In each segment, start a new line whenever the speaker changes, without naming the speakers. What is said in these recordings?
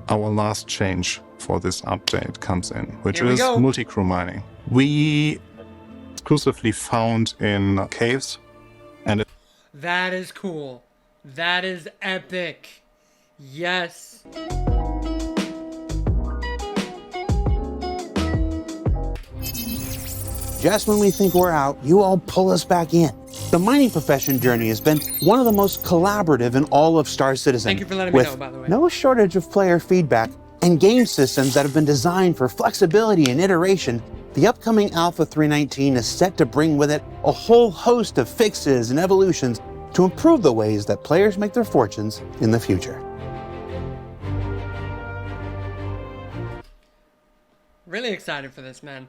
our last change for this update comes in, which is multi-crew mining. We exclusively found in caves, and
that is cool. That is epic. Yes.
Just when we think we're out, you all pull us back in. The mining profession journey has been one of the most collaborative in all of Star Citizen.
Thank you for letting me know, by the way.
No shortage of player feedback and game systems that have been designed for flexibility and iteration. The upcoming Alpha 319 is set to bring with it a whole host of fixes and evolutions to improve the ways that players make their fortunes in the future.
Really excited for this, man.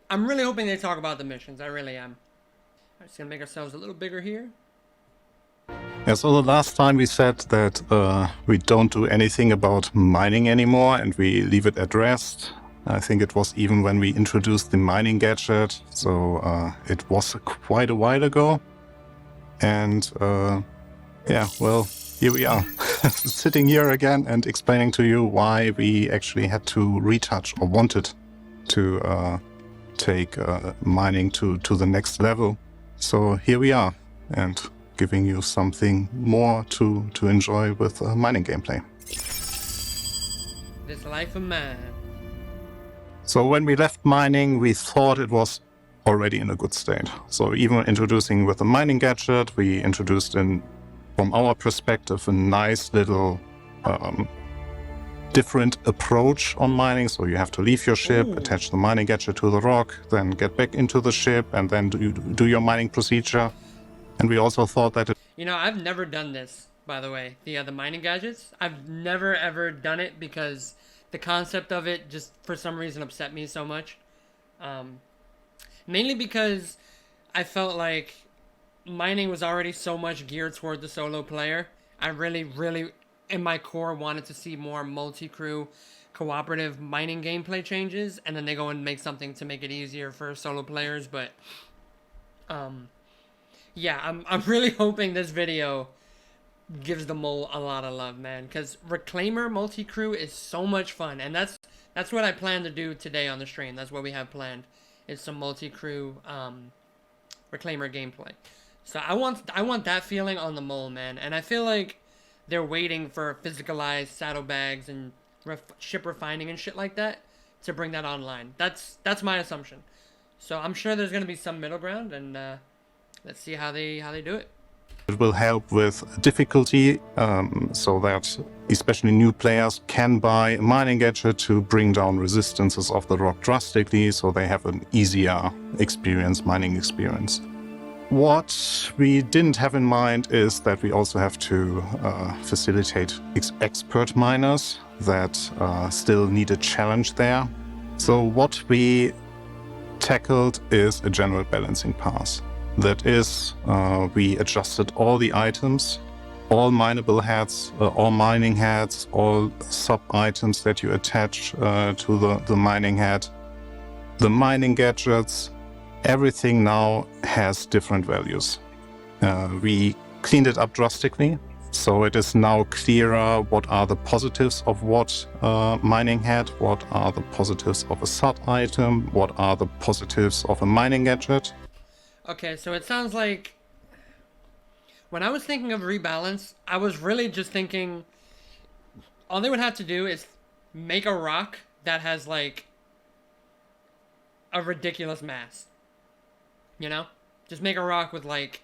I'm really hoping they talk about the missions. I really am. I'm just gonna make ourselves a little bigger here.
Yeah, so the last time we said that we don't do anything about mining anymore and we leave it at rest. I think it was even when we introduced the mining gadget, so it was quite a while ago. And yeah, well, here we are, sitting here again and explaining to you why we actually had to retouch or wanted to take mining to the next level. So here we are, and giving you something more to enjoy with mining gameplay.
This life of mine.
So when we left mining, we thought it was already in a good state. So even introducing with the mining gadget, we introduced from our perspective, a nice little different approach on mining. So you have to leave your ship, attach the mining gadget to the rock, then get back into the ship, and then do your mining procedure. And we also thought that
You know, I've never done this, by the way, the mining gadgets. I've never ever done it because the concept of it just for some reason upset me so much. Mainly because I felt like mining was already so much geared toward the solo player. I really, in my core, wanted to see more multi-crew cooperative mining gameplay changes, and then they go and make something to make it easier for solo players. But yeah, I'm really hoping this video gives the mole a lot of love, man, because Reclaimer multi-crew is so much fun, and that's what I plan to do today on the stream. That's what we have planned, is some multi-crew Reclaimer gameplay. So I want that feeling on the mole, man, and I feel like they're waiting for physicalized saddlebags and ship refining and shit like that to bring that online. That's my assumption. So I'm sure there's gonna be some middle ground, and let's see how they do it.
it will help with difficulty, so that especially new players can buy a mining gadget to bring down resistances of the rock drastically, so they have an easier mining experience. What we didn't have in mind is that we also have to facilitate expert miners that still need a challenge there. So what we tackled is a general balancing pass. That is, we adjusted all the items, all mineable heads, all mining heads, all sub-items that you attach to the mining head, the mining gadgets. Everything now has different values. We cleaned it up drastically, so it is now clearer what are the positives of what mining head, what are the positives of a sub-item, what are the positives of a mining gadget.
Okay, so it sounds like when I was thinking of rebalance, I was really just thinking all they would have to do is make a rock that has like a ridiculous mass. You know? Just make a rock with like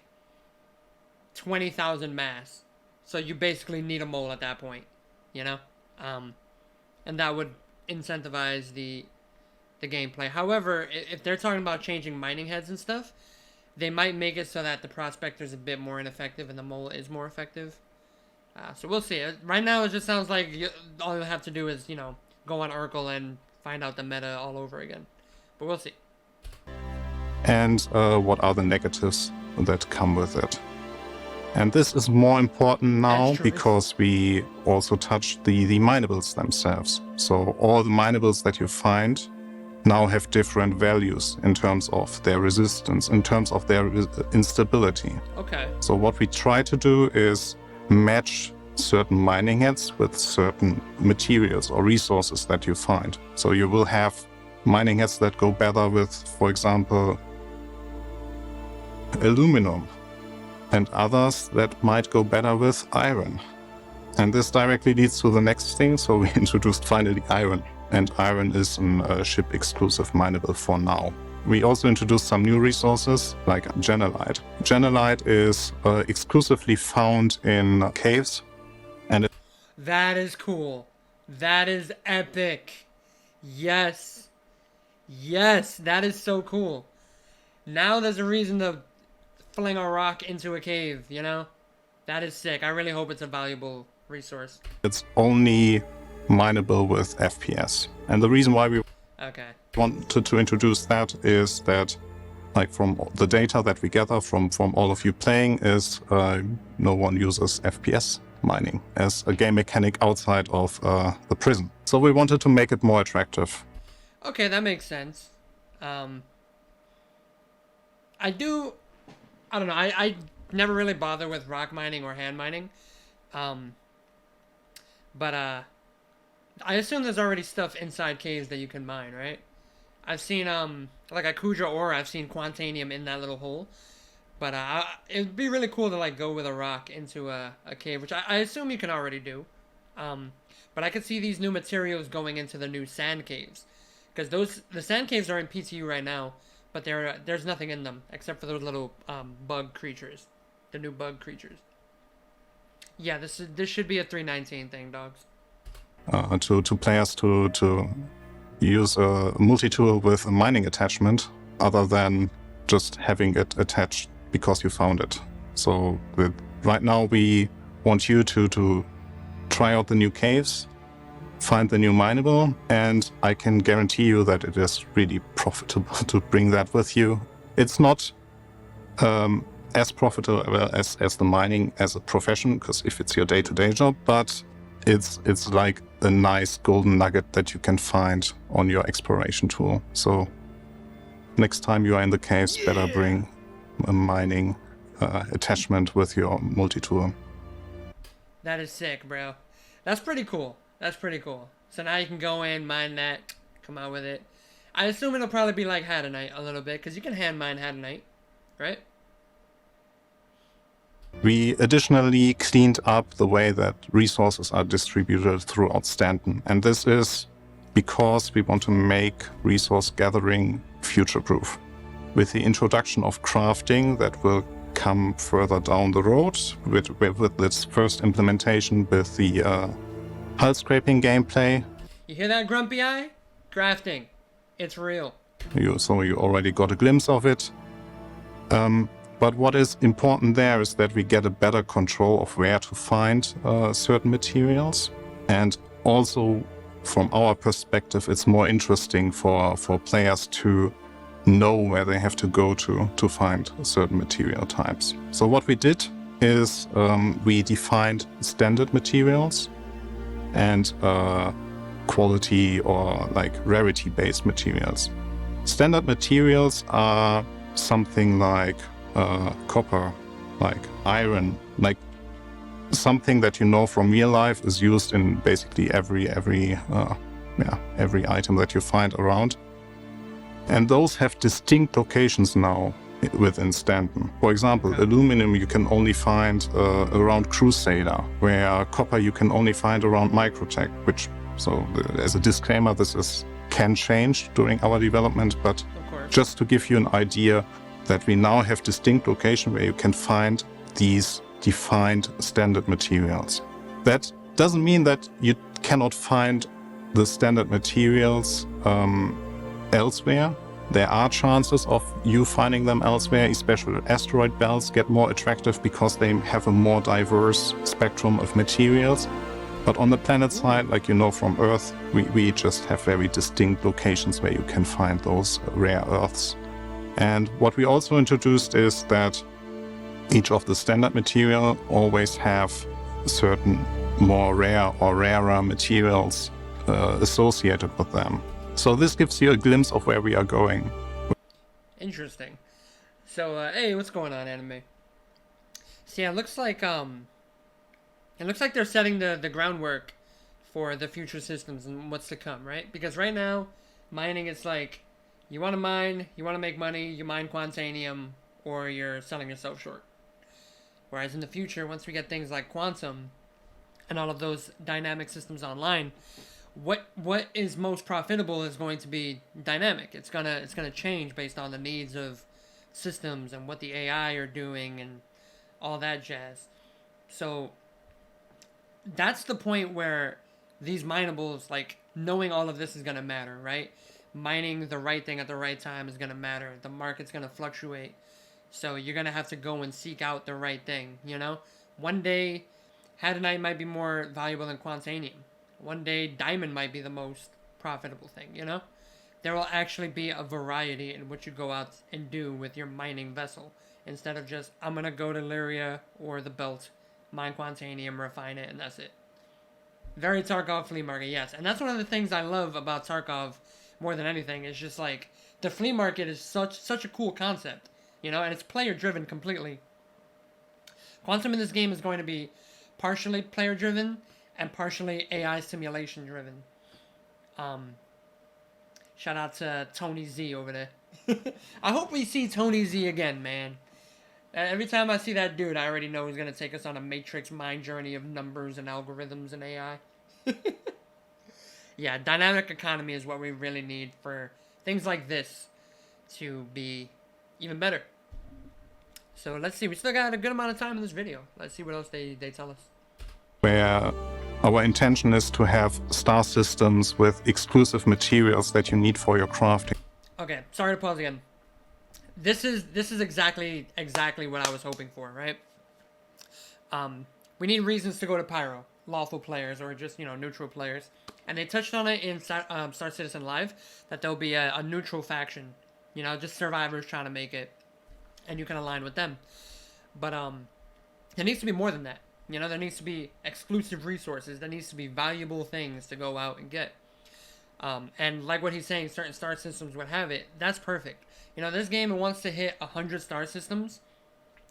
20,000 mass. So you basically need a mole at that point, you know? And that would incentivize the gameplay. However, if they're talking about changing mining heads and stuff, they might make it so that the prospector's a bit more ineffective and the mole is more effective. So we'll see. Right now it just sounds like all you have to do is, you know, go on Urkel and find out the meta all over again. But we'll see.
And what are the negatives that come with it. And this is more important now because we also touched the minables themselves. So all the minables that you find now have different values in terms of their resistance, in terms of their instability.
Okay.
So what we try to do is match certain mining heads with certain materials or resources that you find. So you will have mining heads that go better with, for example, aluminum, and others that might go better with iron. And this directly leads to the next thing. So we introduced finally iron, and iron is a ship exclusive mineable for now. We also introduced some new resources like genelite. Genelite is exclusively found in caves, and
That is cool. That is epic. Yes. Yes, that is so cool. Now there's a reason to fling a rock into a cave, you know? That is sick. I really hope it's a valuable resource.
it's only mineable with FPS. And the reason why we
Okay.
wanted to introduce that is that, like, from the data that we gather from all of you playing is no one uses FPS mining as a game mechanic outside of the prison. So we wanted to make it more attractive.
Okay, that makes sense. I don't know, I never really bother with rock mining or hand mining. But I assume there's already stuff inside caves that you can mine, right? I've seen, like a Kuja ore, I've seen Quantanium in that little hole. But it'd be really cool to, like, go with a rock into a cave, which I assume you can already do. But I could see these new materials going into the new sand caves. Because the sand caves are in PTU right now, but there's nothing in them except for those little bug creatures. The new bug creatures. Yeah, this should be a 319 thing, dogs.
To players to use a multi-tool with a mining attachment other than just having it attached because you found it. So right now we want you to try out the new caves, find the new mineable, and I can guarantee you that it is really profitable to bring that with you. It's not as profitable as the mining as a profession, because if it's your day-to-day job, but it's like a nice golden nugget that you can find on your exploration tool. So next time you are in the caves, better bring a mining attachment with your multi-tool.
That is sick, bro. That's pretty cool. That's pretty cool. So now you can go in, mine that, come out with it. I assume it'll probably be like Hadanite a little bit, because you can hand mine Hadanite, right?
We additionally cleaned up the way that resources are distributed throughout Stanton. And this is because we want to make resource gathering future-proof. With the introduction of crafting that will come further down the road, with this first implementation with the hull scraping gameplay.
You hear that, Grumpy Eye? Crafting. It's real.
So you already got a glimpse of it. But what is important there is that we get a better control of where to find certain materials. And also, from our perspective, it's more interesting for players to know where they have to go to find certain material types. So what we did is we defined standard materials and quality or like rarity-based materials. Standard materials are something like copper, like iron, like something that you know from real life is used in basically every item that you find around. And those have distinct locations now within Stanton. For example, aluminum you can only find around Crusader, where copper you can only find around Microtech, which, so as a disclaimer, this can change during our development, but just to give you an idea that we now have distinct location where you can find these defined standard materials. That doesn't mean that you cannot find the standard materials elsewhere. There are chances of you finding them elsewhere, especially asteroid belts get more attractive because they have a more diverse spectrum of materials. But on the planet side, like you know from Earth, we just have very distinct locations where you can find those rare earths. And what we also introduced is that each of the standard material always have certain more rare or rarer materials associated with them. So this gives you a glimpse of where we are going.
Interesting. So, hey, what's going on, anime? So yeah, it looks like, It looks like they're setting the groundwork for the future systems and what's to come, right? Because right now, mining is like, you want to mine, you want to make money, you mine Quantanium, or you're selling yourself short. Whereas in the future, once we get things like quantum and all of those dynamic systems online, what is most profitable is going to be dynamic. It's gonna change based on the needs of systems and what the AI are doing and all that jazz. So that's the point where these minables, like, knowing all of this is gonna matter, right? Mining the right thing at the right time is gonna matter. The market's gonna fluctuate. So you're gonna have to go and seek out the right thing, you know? One day, Hadanite might be more valuable than Quantanium. One day, Diamond might be the most profitable thing, you know? There will actually be a variety in what you go out and do with your mining vessel. Instead of just, I'm gonna go to Lyria or the Belt, mine Quantanium, refine it, and that's it. Very Tarkov flea market, yes. And that's one of the things I love about Tarkov more than anything. It's just like, the flea market is such a cool concept, you know, and it's player driven completely. Quantum in this game is going to be partially player driven and partially AI simulation driven. Shout out to Tony Z over there. I hope we see Tony Z again, man. Every time I see that dude, I already know he's going to take us on a matrix mind journey of numbers and algorithms and AI. Yeah, dynamic economy is what we really need for things like this to be even better. So let's see. We still got a good amount of time in this video. Let's see what else they tell us.
Where our intention is to have star systems with exclusive materials that you need for your crafting.
Okay, sorry to pause again. This is exactly what I was hoping for, right? We need reasons to go to Pyro, lawful players or just, you know, neutral players. And they touched on it in Star Citizen Live, that there'll be a neutral faction, you know, just survivors trying to make it, and you can align with them. But there needs to be more than that. You know, there needs to be exclusive resources. There needs to be valuable things to go out and get. And like what he's saying, certain star systems would have it. That's perfect. You know, this game wants to hit 100 star systems.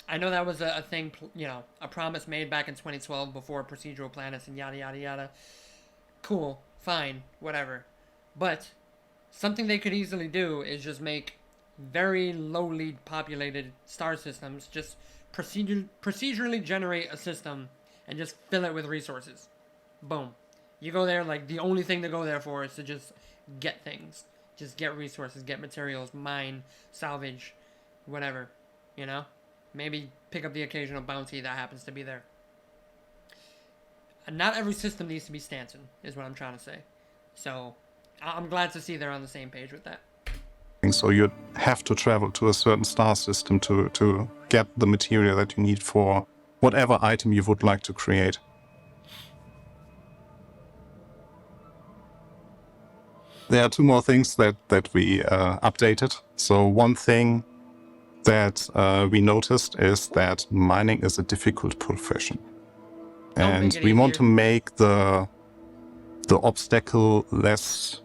I know that was a thing, you know, a promise made back in 2012 before procedural planets and yada, yada, yada. Cool, fine, whatever. But something they could easily do is just make very lowly populated star systems, just procedurally generate a system and just fill it with resources. Boom. You go there, like, the only thing to go there for is to just get things. Just get resources, get materials, mine, salvage, whatever, you know? Maybe pick up the occasional bounty that happens to be there. And not every system needs to be Stanton, is what I'm trying to say. So, I'm glad to see they're on the same page with that.
So you have to travel to a certain star system to get the material that you need for whatever item you would like to create. There are two more things that we updated. So one thing that we noticed is that mining is a difficult profession. And we want to make the obstacle less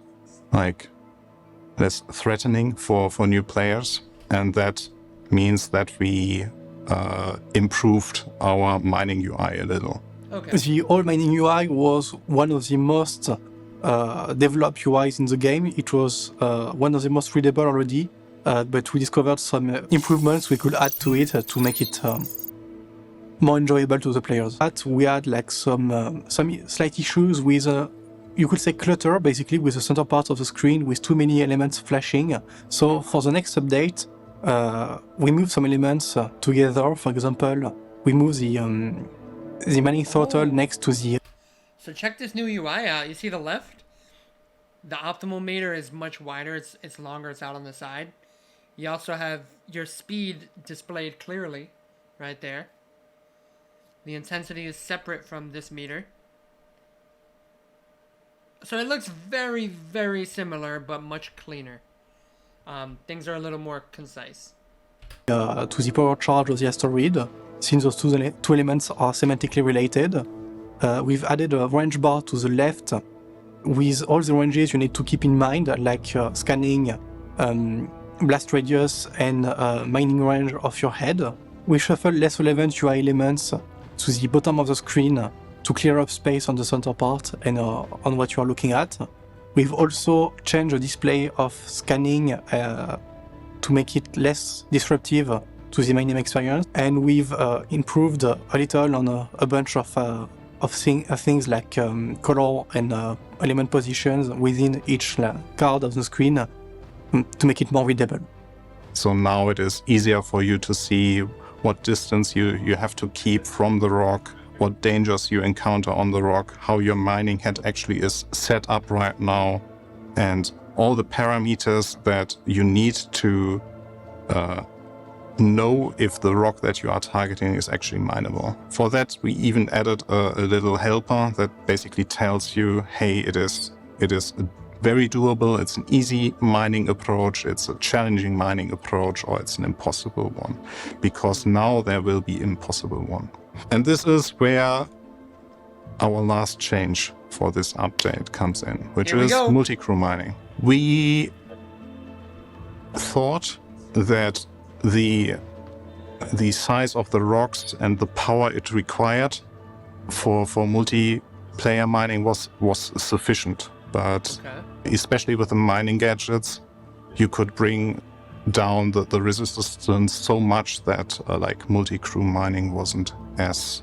threatening for new players, and that means that we improved our mining UI a little.
Okay.
The old mining UI was one of the most developed UIs in the game. It was one of the most readable already, but we discovered some improvements we could add to it to make it more enjoyable to the players. But we had like some slight issues with you could say clutter, basically, with the center part of the screen with too many elements flashing. So for the next update, we moved some elements together. For example, we moved the mining throttle next to the...
So check this new UI out. You see the left? The optimal meter is much wider. It's longer. It's out on the side. You also have your speed displayed clearly right there. The intensity is separate from this meter. So it looks very, very similar, but much cleaner. Things are a little more concise.
To the power charge of the asteroid, since those two elements are semantically related, we've added a range bar to the left with all the ranges you need to keep in mind, like scanning, blast radius, and mining range of your head. We shuffled less relevant UI elements to the bottom of the screen to clear up space on the center part and on what you are looking at. We've also changed the display of scanning to make it less disruptive to the mining experience, and we've improved a little on a bunch of things like color and element positions within each card of the screen to make it more readable.
So now it is easier for you to see what distance you have to keep from the rock, what dangers you encounter on the rock, how your mining head actually is set up right now, and all the parameters that you need to know if the rock that you are targeting is actually mineable. For that, we even added a little helper that basically tells you, hey, it is very doable, it's an easy mining approach, it's a challenging mining approach, or it's an impossible one. Because now there will be impossible one. And this is where our last change for this update comes in, which is multi-crew mining. We thought that the size of the rocks and the power it required for multiplayer mining was sufficient. But especially with the mining gadgets, you could bring down the resistance so much that like multi-crew mining wasn't as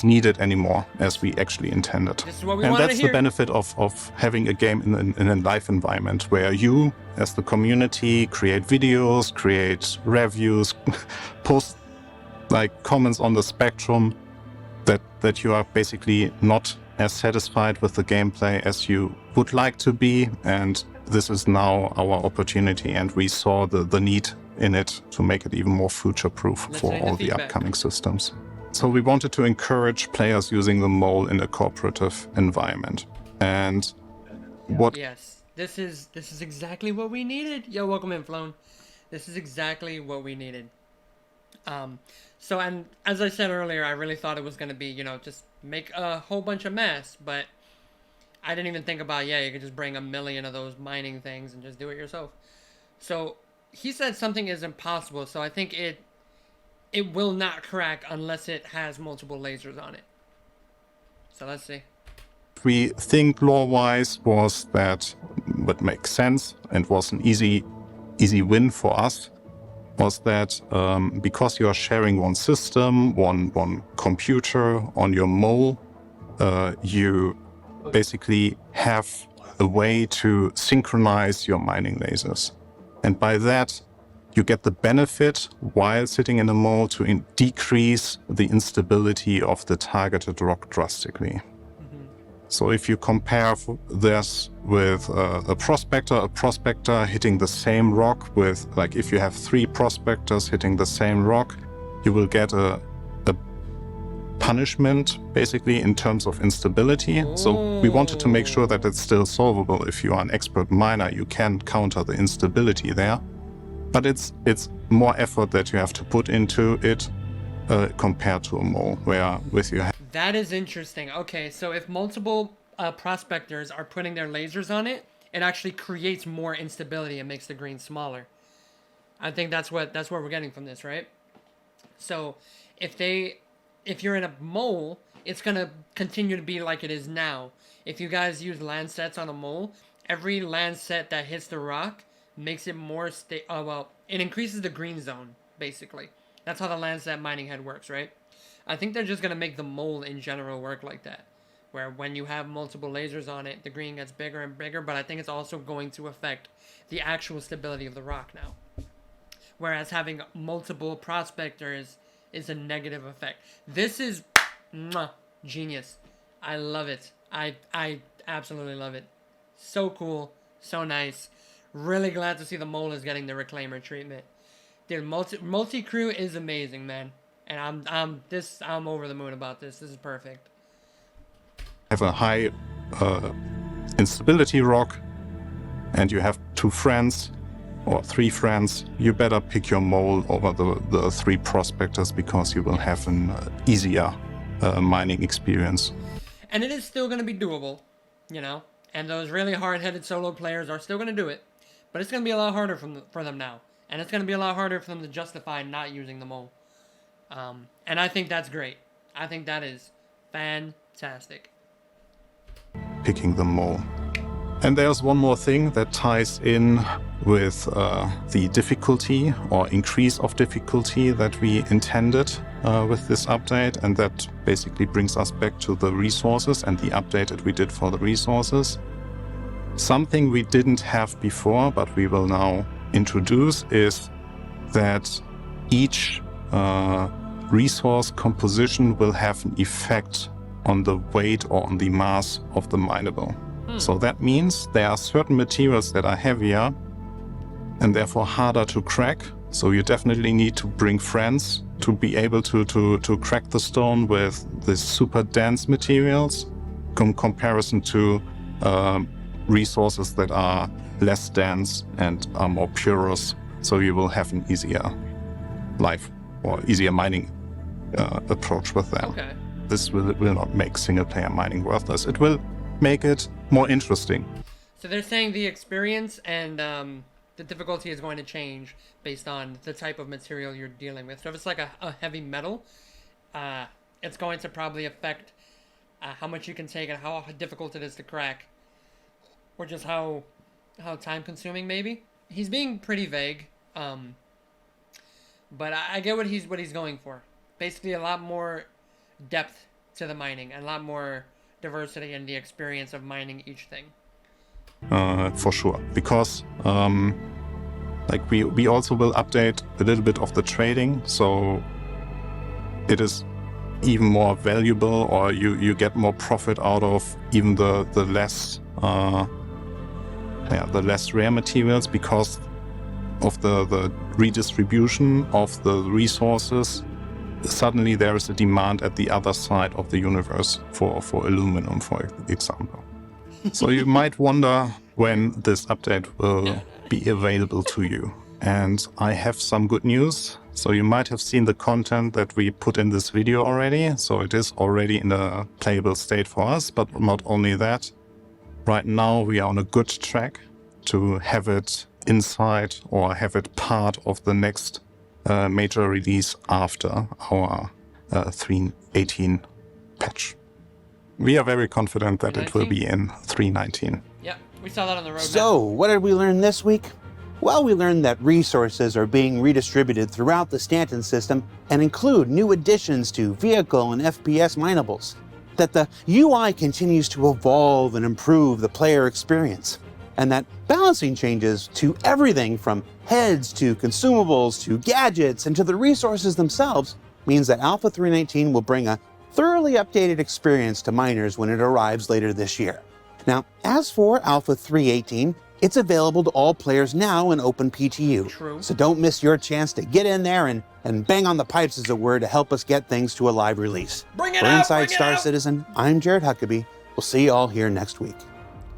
needed anymore as we actually intended.
This is what we
and
wanted
that's
to hear.
The benefit of having a game in a live environment where you, as the community, create videos, create reviews, post like comments on the spectrum that you are basically not as satisfied with the gameplay as you would like to be, and this is now our opportunity, and we saw the need in it to make it even more future-proof for all the upcoming systems. So we wanted to encourage players using the mole in a cooperative environment. And what...
Yes, this is exactly what we needed. Yo, welcome in, Flown. This is exactly what we needed. So, and as I said earlier, I really thought it was going to be, you know, just make a whole bunch of mess, but I didn't even think about, you could just bring 1 million of those mining things and just do it yourself. So, he said something is impossible, so I think it will not crack unless it has multiple lasers on it. So, let's see.
We think lore-wise was that what makes sense and was an easy win for us was that because you are sharing one system, one computer on your mole, you basically have a way to synchronize your mining lasers. And by that, you get the benefit while sitting in a mole to decrease the instability of the targeted rock drastically. So if you compare this with a prospector hitting the same rock with, like if you have 3 prospectors hitting the same rock, you will get a punishment basically in terms of instability. So we wanted to make sure that it's still solvable. If you are an expert miner, you can counter the instability there. But it's more effort that you have to put into it compared to a mole, where with you...
That is interesting. Okay, so if multiple prospectors are putting their lasers on it, it actually creates more instability and makes the green smaller. I think that's what we're getting from this, right? So if you're in a mole, it's gonna continue to be like it is now. If you guys use land sets on a mole, every land set that hits the rock makes it more it increases the green zone, basically. That's how the land set mining head works, right? I think they're just going to make the mole in general work like that, where when you have multiple lasers on it, the green gets bigger and bigger, but I think it's also going to affect the actual stability of the rock now. Whereas having multiple prospectors is a negative effect. This is genius. I love it. I absolutely love it. So cool. So nice. Really glad to see the mole is getting the reclaimer treatment. Dude, multi-crew is amazing, man. And I'm over the moon about this. This is perfect.
Have a high instability rock, and you have 2 friends or 3 friends. You better pick your mole over the 3 prospectors, because you will have an easier mining experience.
And it is still going to be doable, you know. And those really hard-headed solo players are still going to do it, but it's going to be a lot harder for them now, and it's going to be a lot harder for them to justify not using the mole. And I think that's great. I think that is fantastic.
Picking the mole. And there's one more thing that ties in with the difficulty or increase of difficulty that we intended with this update, and that basically brings us back to the resources and the update that we did for the resources. Something we didn't have before, but we will now introduce, is that each resource composition will have an effect on the weight or on the mass of the mineable. So that means there are certain materials that are heavier and therefore harder to crack. So you definitely need to bring friends to be able to crack the stone with the super dense materials in comparison to resources that are less dense and are more porous. So you will have an easier life or easier mining approach with them.
Okay.
This will not make single player mining worthless. It will make it more interesting.
So they're saying the experience and the difficulty is going to change based on the type of material you're dealing with. So if it's like a heavy metal, it's going to probably affect how much you can take and how difficult it is to crack, or just how time consuming maybe. He's being pretty vague, but I get what he's going for. Basically, a lot more depth to the mining and a lot more diversity in the experience of mining each thing.
For sure, because like we also will update a little bit of the trading, so it is even more valuable, or you get more profit out of even the less the less rare materials, because of the redistribution of the resources. Suddenly there is a demand at the other side of the universe for aluminum, for example. So you might wonder when this update will be available to you. And I have some good news. So you might have seen the content that we put in this video already. So it is already in a playable state for us, but not only that. Right now we are on a good track to have it inside or have it part of the next major release after our 3.18 patch. We are very confident that it will be in 3.19.
Yeah, we saw that on the roadmap.
So, what did we learn this week? Well, we learned that resources are being redistributed throughout the Stanton system and include new additions to vehicle and FPS minables. That the UI continues to evolve and improve the player experience. And that balancing changes to everything from heads to consumables to gadgets and to the resources themselves means that Alpha 3.19 will bring a thoroughly updated experience to miners when it arrives later this year. Now, as for Alpha 3.18, it's available to all players now in OpenPTU.
True.
So don't miss your chance to get in there and bang on the pipes, as it were, to help us get things to a live release.
Bring it
For
out,
Inside
bring it
Star
out.
Citizen, I'm Jared Huckabee. We'll see you all here next week.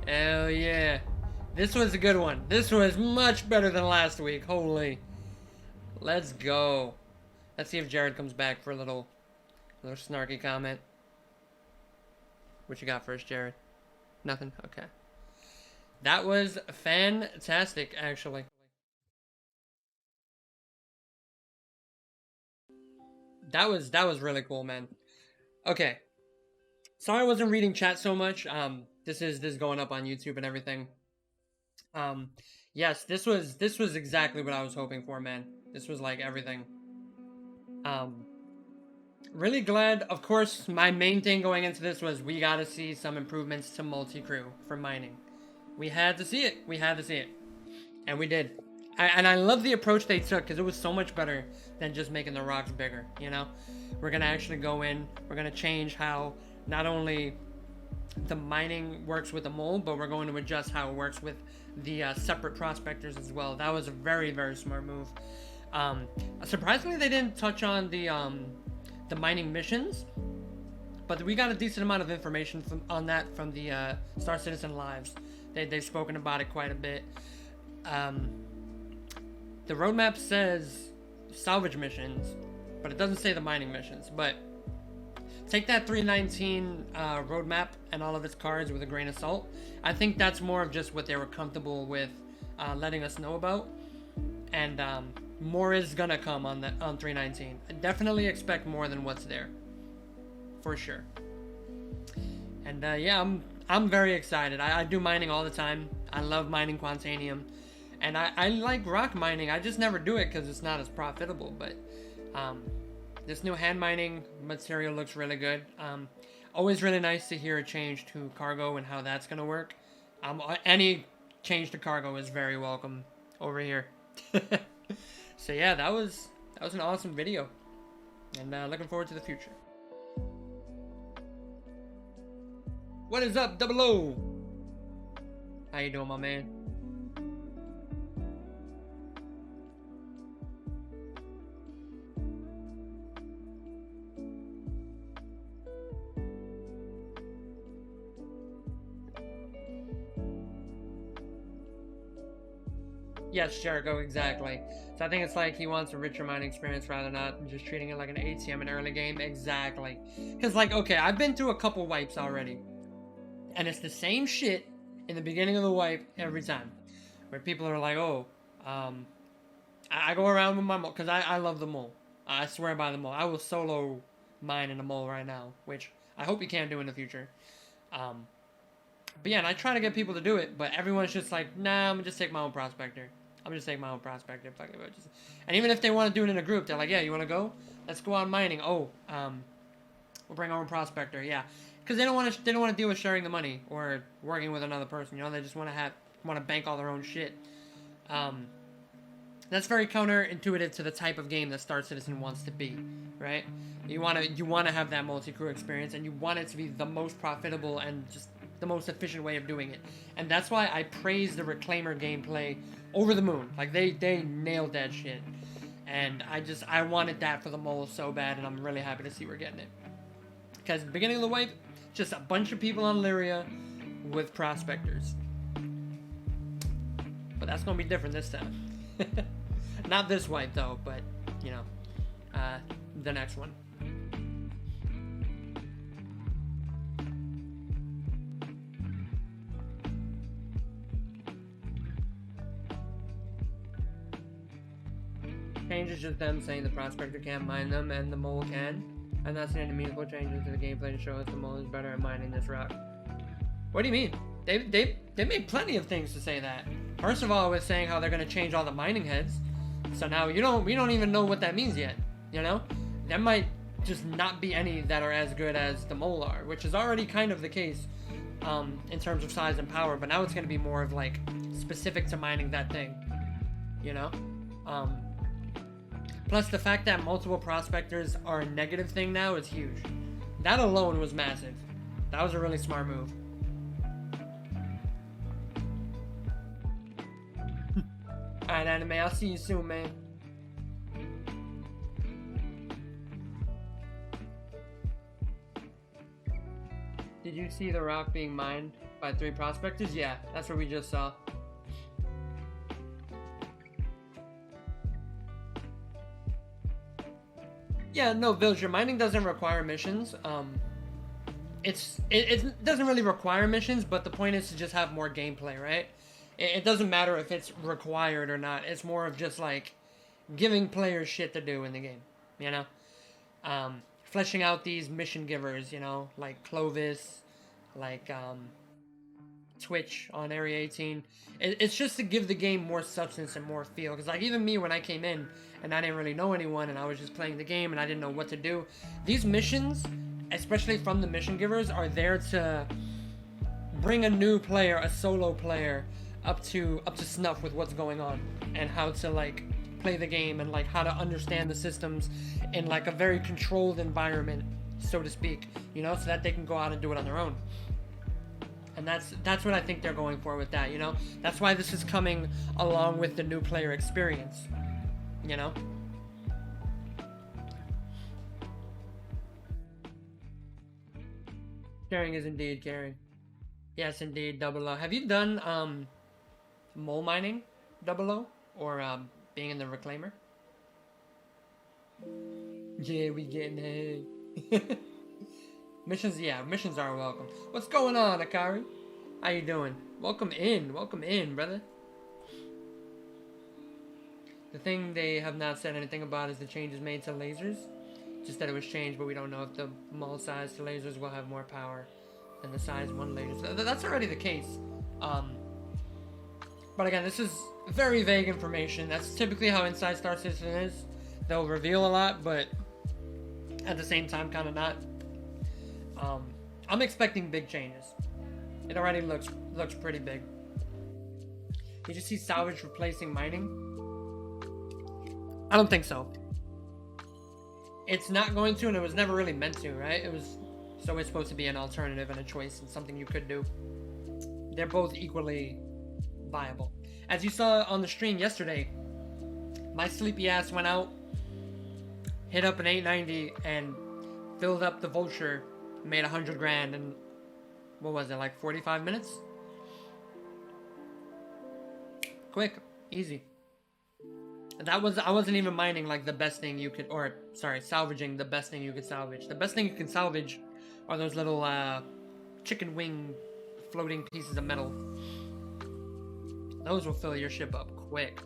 Hell yeah. This was a good one. This was much better than last week. Holy. Let's go. Let's see if Jared comes back for a little snarky comment. What you got first, Jared? Nothing? Okay. That was fantastic, actually. That was really cool, man. Okay. Sorry I wasn't reading chat so much. This is going up on YouTube and everything. Yes, this was exactly what I was hoping for, man. This was like everything. Really glad. Of course, my main thing going into this was we gotta see some improvements to multi-crew for mining. We had to see it. We had to see it. And we did. And I love the approach they took, because it was so much better than just making the rocks bigger, you know? We're gonna actually go in, we're gonna change how not only the mining works with the mold, but we're going to adjust how it works with the separate prospectors as well. That was a very, very smart move. Surprisingly, they didn't touch on the mining missions, but we got a decent amount of information on that from the Star Citizen Lives. They've spoken about it quite a bit. The roadmap says salvage missions, but it doesn't say the mining missions. But take that 3.19 roadmap and all of its cards with a grain of salt. I think that's more of just what they were comfortable with letting us know about. And more is gonna come on 3.19. I definitely expect more than what's there. for sure. And yeah, I'm very excited. I do mining all the time. I love mining Quantanium, and I like rock mining. I just never do it because it's not as profitable. But this new hand mining material looks really good. Always really nice to hear a change to cargo and how that's gonna work. Any change to cargo is very welcome over here. So yeah, that was an awesome video, and looking forward to the future. What is up, Double O? How you doing, my man? Yes, Jericho, exactly. So I think it's like he wants a richer mining experience rather than not just treating it like an ATM in early game. Exactly. Because, like, okay, I've been through a couple wipes already. And it's the same shit in the beginning of the wipe every time. Where people are like, oh, I go around with my mole. Because I love the mole. I swear by the mole. I will solo mine in the mole right now. Which I hope you can do in the future. But yeah, and I try to get people to do it. But everyone's just like, nah, I'm going to just take my own prospector. I'm just taking my own prospector. Fuck it. And even if they want to do it in a group, they're like, yeah, you want to go? Let's go out mining. Oh, we'll bring our own prospector. Yeah, because they don't want to deal with sharing the money or working with another person. You know, they just want to bank all their own shit. That's very counterintuitive to the type of game that Star Citizen wants to be, right? You want to have that multi-crew experience, and you want it to be the most profitable and just the most efficient way of doing it. And that's why I praise the Reclaimer gameplay over the moon. Like, they nailed that shit. And I wanted that for the mole so bad, and I'm really happy to see we're getting it. Because beginning of the wipe, just a bunch of people on Lyria with prospectors. But that's gonna be different this time. Not this wipe though, but you know, the next one. Change is just them saying the prospector can't mine them and the mole can. I'm not seeing any meaningful changes to the gameplay to show us the mole is better at mining this rock. What do you mean? They made plenty of things to say that. First of all, it was saying how they're gonna change all the mining heads. So now we don't even know what that means yet. You know? There might just not be any that are as good as the mole are, which is already kind of the case in terms of size and power, but now it's gonna be more of like specific to mining that thing. You know? Plus, the fact that multiple prospectors are a negative thing now is huge. That alone was massive. That was a really smart move. Alright, Anime, I'll see you soon, man. Did you see the rock being mined by 3 prospectors? Yeah, that's what we just saw. Yeah, no, Villager, mining doesn't require missions. It doesn't really require missions, but the point is to just have more gameplay, right? It doesn't matter if it's required or not. It's more of just like giving players shit to do in the game, you know? Fleshing out these mission givers, you know, like Clovis, like Twitch on Area 18. It's just to give the game more substance and more feel. Because like even me, when I came in and I didn't really know anyone and I was just playing the game and I didn't know what to do, these missions, especially from the mission givers, are there to bring a new player, a solo player, up to snuff with what's going on and how to like play the game and like how to understand the systems in like a very controlled environment, so to speak, you know, so that they can go out and do it on their own. And that's what I think they're going for with that, you know? That's why this is coming along with the new player experience, you know? Caring is indeed caring. Yes, indeed, Double O. Have you done mole mining, Double O? Or being in the Reclaimer? Yeah, we getting ahead. Missions, yeah, missions are welcome. What's going on, Akari? How you doing? Welcome in, brother. The thing they have not said anything about is the changes made to lasers. just that it was changed, but we don't know if the mall-sized lasers will have more power than the size 1 lasers. That's already the case. But again, this is very vague information. That's typically how Inside Star Citizen is. They'll reveal a lot, but at the same time, kind of not. I'm expecting big changes. It already looks pretty big. Did you see salvage replacing mining? I don't think so. It's not going to, and it was never really meant to, right? It was always supposed to be an alternative and a choice and something you could do. They're both equally viable. As you saw on the stream yesterday, my sleepy ass went out, hit up an 890, and filled up the Vulture, made 100 grand, and what was it, like 45 minutes? Quick, easy. I wasn't even mining like the best thing you could, or sorry, salvaging the best thing you could salvage. The best thing you can salvage are those little chicken wing floating pieces of metal. Those will fill your ship up quick.